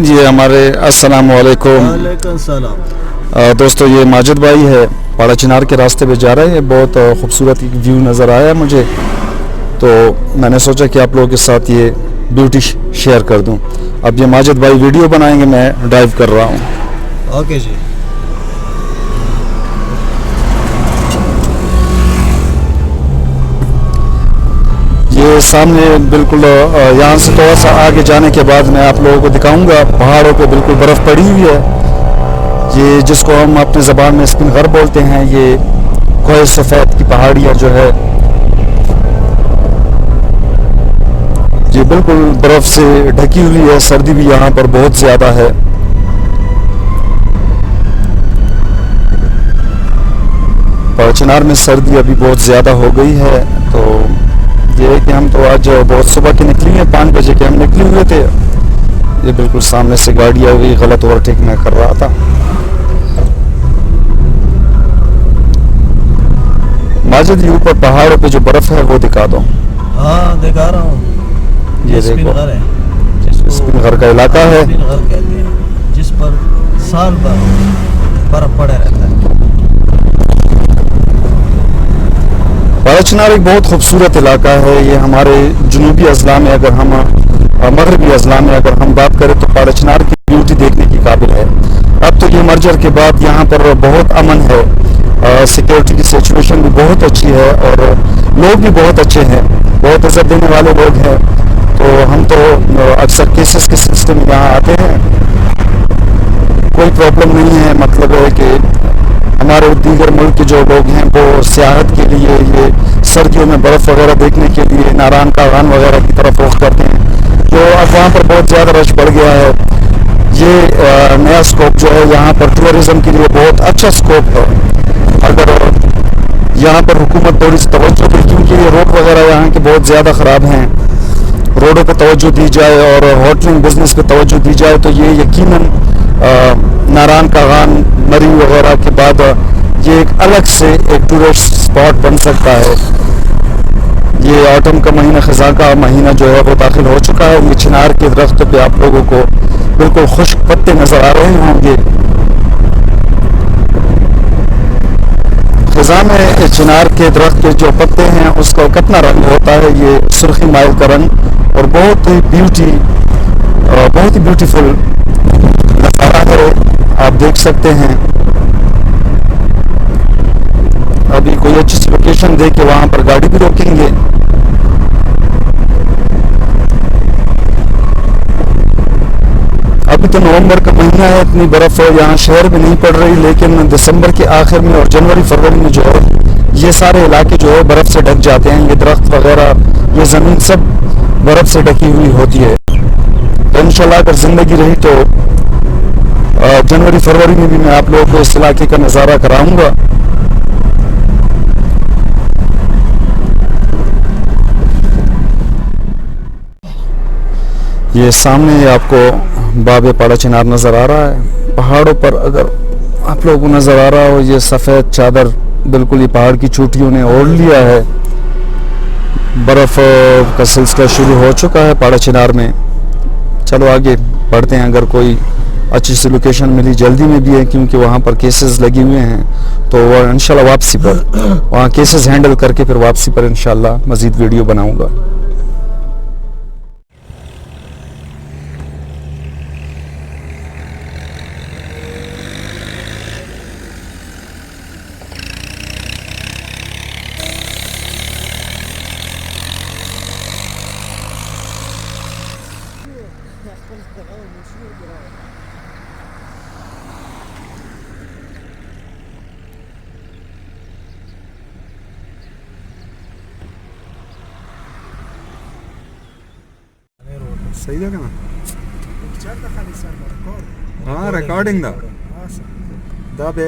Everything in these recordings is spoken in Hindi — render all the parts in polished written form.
जी हमारे अस्सलाम वालेकुम। वालेकुम सलाम। दोस्तों ये माजिद भाई है, पाड़ा चिनार के रास्ते पे जा रहे हैं। बहुत खूबसूरत एक व्यू नज़र आया मुझे, तो मैंने सोचा कि आप लोगों के साथ ये ब्यूटी शेयर कर दूं। अब ये माजिद भाई वीडियो बनाएंगे, मैं ड्राइव कर रहा हूं। ओके जी। ये सामने बिल्कुल यहाँ से थोड़ा सा आगे जाने के बाद मैं आप लोगों को दिखाऊंगा, पहाड़ों पे बिल्कुल बर्फ़ पड़ी हुई है। ये जिसको हम अपनी ज़बान में स्पिन घर बोलते हैं, ये कोह सफ़ेद की पहाड़ियाँ जो है ये बिल्कुल बर्फ़ से ढकी हुई है। सर्दी भी यहाँ पर बहुत ज़्यादा है। पाड़ा चिनार में सर्दी अभी बहुत ज़्यादा हो गई है। तो ये है कि हम तो आज बहुत सुबह के निकली हैं, 5 बजे के हम निकले हुए थे। ये बिल्कुल सामने से गाड़ी आ गई, गलत ओवरटेक मैं कर रहा था। माजिद ये ऊपर पहाड़ों पे जो बर्फ है वो दिखा दो। हाँ दिखा रहा हूँ। ये स्पिन देखो, घर है, स्पिन घर का इलाका है, स्पिन घर कहते हैं, जिस पर साल भर बर्फ पड़े रहता है। पाड़ा चिनार एक बहुत खूबसूरत इलाका है। ये हमारे जनूबी अजला में, अगर हम मगरबी अजला में अगर हम बात करें तो पाड़ा चिनार की ब्यूटी देखने की काबिल है। अब तो ये मर्जर के बाद यहाँ पर बहुत अमन है, सिक्योरिटी की सिचुएशन भी बहुत अच्छी है और लोग भी बहुत अच्छे हैं, बहुत इज्जत देने वाले लोग हैं। तो हम तो अक्सर केसेस के सिलसिले में यहाँ आते हैं, कोई प्रॉब्लम नहीं है। मतलब है कि हमारे दीगर मुल्क के जो लोग हैं वो सियाहत के लिए, ये सर्दियों में बर्फ़ वगैरह देखने के लिए नारायण कागान वगैरह की तरफ रुख करते हैं। तो अब वहाँ पर बहुत ज़्यादा रश बढ़ गया है। ये नया स्कोप जो है यहाँ पर टूरिज़म के लिए बहुत अच्छा स्कोप है। अगर यहाँ पर हुकूमत थोड़ी सी तवज्जो दे, क्योंकि ये रोड वगैरह यहाँ के बहुत ज़्यादा ख़राब हैं, रोडों पर तवज्जो दी जाए और होटलिंग बिजनेस पर तवज्जो दी जाए तो ये यकीनन नारायण कागान मरी वगैरह के बाद ये एक अलग से एक टूरिस्ट स्पॉट बन सकता है। ये ऑटम का महीना, ख़ज़ां का महीना जो है वो दाखिल हो चुका है। ये चिनार के दरख्त पे आप लोगों को बिल्कुल खुश्क पत्ते नज़र आ रहे होंगे। ख़ज़ां में चिनार के दरख्त के जो पत्ते हैं उसका कितना रंग होता है, ये सुर्खी माइल का रंग, और बहुत ही ब्यूटीफुल नज़ारा है, आप देख सकते हैं। अभी कोई अच्छी सी लोकेशन देख के वहां पर गाड़ी भी रोकेंगे। अभी तो नवंबर का महीना है, इतनी बर्फ यहाँ शहर में नहीं पड़ रही, लेकिन दिसंबर के आखिर में और जनवरी फरवरी में जो है ये सारे इलाके जो है बर्फ से ढक जाते हैं। ये दरख्त वगैरह, ये ज़मीन सब बर्फ से ढकी हुई होती है। तो इंशाल्लाह अगर ज़िंदगी रही तो जनवरी फरवरी में भी मैं आप लोगों को इस इलाके का नज़ारा कराऊंगा। ये सामने आपको बाबे पाड़ा चिनार नज़र आ रहा है। पहाड़ों पर अगर आप लोगों को नज़र आ रहा हो, ये सफ़ेद चादर बिल्कुल ये पहाड़ की चोटियों ने ओढ़ लिया है। बर्फ़ का सिलसिला शुरू हो चुका है पाड़ा चिनार में। चलो आगे बढ़ते हैं। अगर कोई अच्छी सी लोकेशन मिली, जल्दी में भी है क्योंकि वहाँ पर केसेस लगे हुए हैं, तो वह इंशाल्लाह वापसी पर वहाँ केसेस हैंडल करके फिर वापसी पर इंशाल्लाह मज़ीद वीडियो बनाऊँगा। सही जगह ना हाँ रिकॉर्डिंग दा बे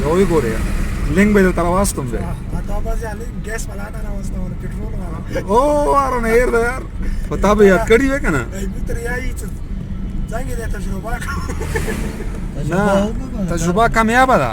जो ही गोरे लिंक भेजो तारा वास तुम बे गैस वाला ना वास्ता और पेट्रोल वाला ओ यार ना यार बता बे याद करी है ना जाएंगे तजुर्बा ना तजुर्बा कामयाब था।